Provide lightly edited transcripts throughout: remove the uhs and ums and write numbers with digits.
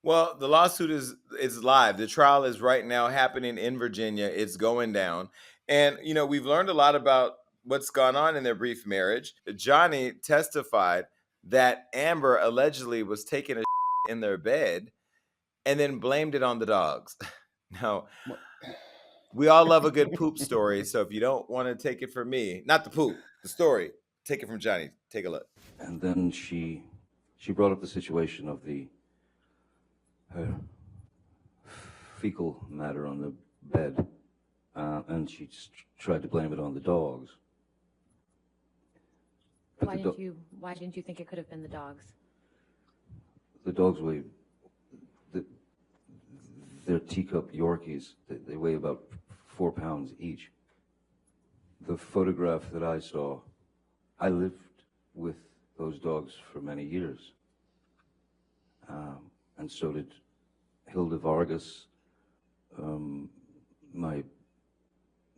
Well, the lawsuit is live. The trial is right now happening in Virginia. It's going down. And we've learned a lot about what's gone on in their brief marriage. Johnny testified that Amber allegedly was taking a in their bed and then blamed it on the dogs. Now, we all love a good poop story, so if you don't want to take it from me, not the poop, the story, take it from Johnny. Take a look. And then she brought up the situation of her fecal matter on the bed, and she tried to blame it on the dogs. But Why didn't you think it could have been the dogs? The dogs they're teacup Yorkies. They weigh about 4 pounds each. The photograph that I saw, I lived with those dogs for many years. And so did Hilda Vargas.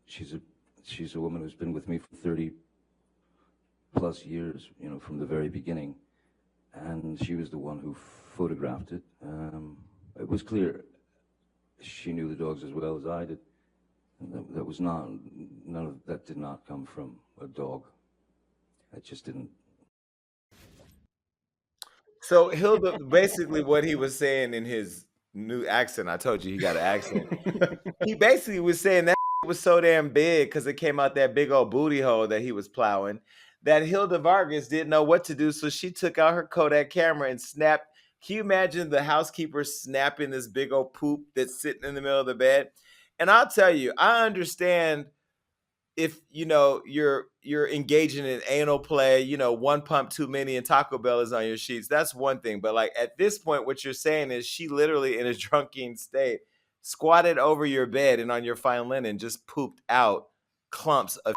She's a woman who's been with me for 30 plus years, from the very beginning. And she was the one who photographed it. It was clear she knew the dogs as well as I did. And that was none of that did not come from a dog. That just didn't. So Hilda, basically what he was saying in his new accent, I told you he got an accent. He basically was saying that was so damn big because it came out that big old booty hole that he was plowing that Hilda Vargas didn't know what to do. So she took out her Kodak camera and snapped. Can you imagine the housekeeper snapping this big old poop that's sitting in the middle of the bed? And I'll tell you, I understand if you're engaging in anal play, one pump too many and Taco Bell is on your sheets, that's one thing. But like at this point, what you're saying is she literally in a drunken state squatted over your bed and on your fine linen just pooped out clumps of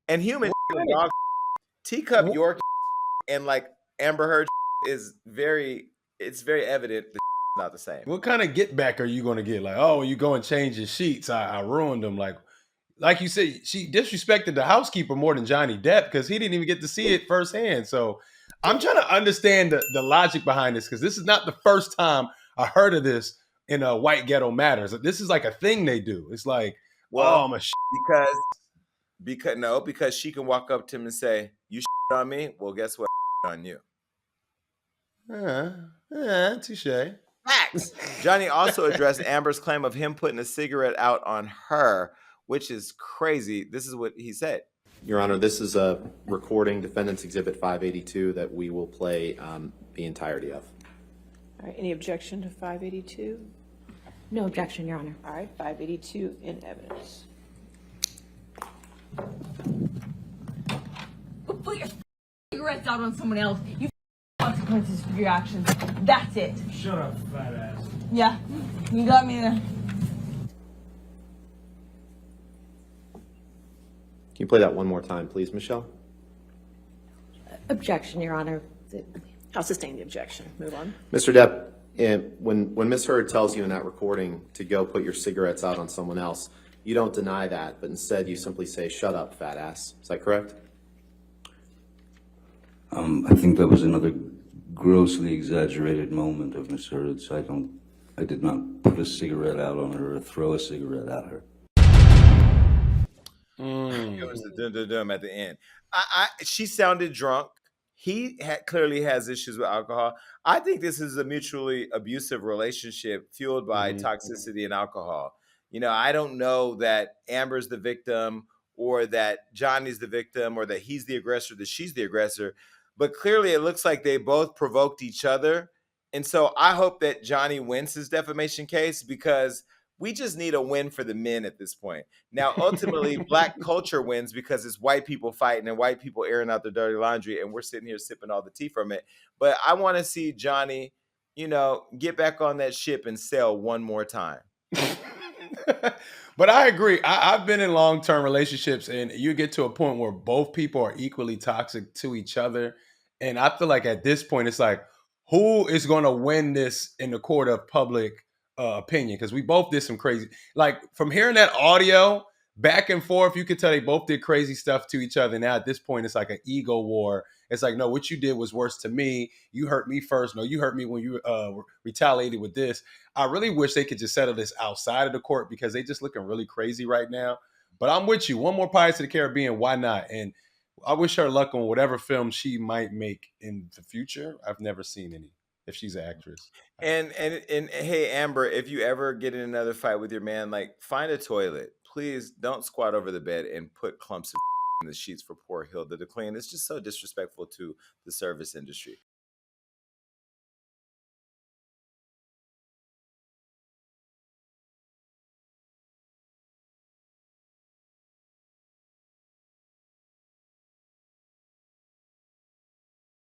and human dog teacup York and like Amber Heard is very evident the not the same. What kind of get back are you going to get? Like, oh, you go and change your sheets. I ruined them. Like you said, she disrespected the housekeeper more than Johnny Depp because he didn't even get to see it firsthand. So I'm trying to understand the logic behind this because this is not the first time I heard of this in a White Ghetto Matters. This is like a thing they do. It's like, well, I'm a because she can walk up to him and say, "You on me? Well, guess what? On you." Touche. Facts. Johnny also addressed Amber's claim of him putting a cigarette out on her, which is crazy. This is what he said. Your Honor, this is a recording, Defendant's Exhibit 582, that we will play the entirety of. All right, any objection to 582? No objection, Your Honor. All right, 582 in evidence. Put your cigarettes out on someone else. You consequences for your actions. That's it. Shut up, fat ass. Yeah, you got me there. Can you play that one more time, please, Michelle? Objection, Your Honor. I'll sustain the objection. Move on. Mr. Depp, when Ms. Heard tells you in that recording to go put your cigarettes out on someone else, you don't deny that, but instead you simply say, "Shut up, fat ass." Is that correct? I think that was another grossly exaggerated moment of Ms. Heard's. I did not put a cigarette out on her or throw a cigarette at her. It was the dum-dum-dum at the end. She sounded drunk. He clearly has issues with alcohol. I think this is a mutually abusive relationship fueled by toxicity and alcohol. I don't know that Amber's the victim or that Johnny's the victim or that he's the aggressor, that she's the aggressor. But clearly it looks like they both provoked each other. And so I hope that Johnny wins his defamation case because we just need a win for the men at this point. Now, ultimately, Black culture wins because it's white people fighting and white people airing out their dirty laundry, and we're sitting here sipping all the tea from it. But I want to see Johnny, get back on that ship and sail one more time. But I agree. I've been in long-term relationships, and you get to a point where both people are equally toxic to each other. And I feel like at this point, it's like, who is going to win this in the court of public opinion? Because we both did some crazy, like from hearing that audio, back and forth. You could tell they both did crazy stuff to each other. Now at this point, it's like an ego war. It's like, no, what you did was worse to me. You hurt me first. No, you hurt me when you retaliated with this. I really wish they could just settle this outside of the court because they just looking really crazy right now. But I'm with you. One more Pirates of the Caribbean. Why not? And I wish her luck on whatever film she might make in the future. I've never seen any, if she's an actress. And hey, Amber, if you ever get in another fight with your man, like find a toilet. Please don't squat over the bed and put clumps of in the sheets for poor Hilda to clean. It's just so disrespectful to the service industry.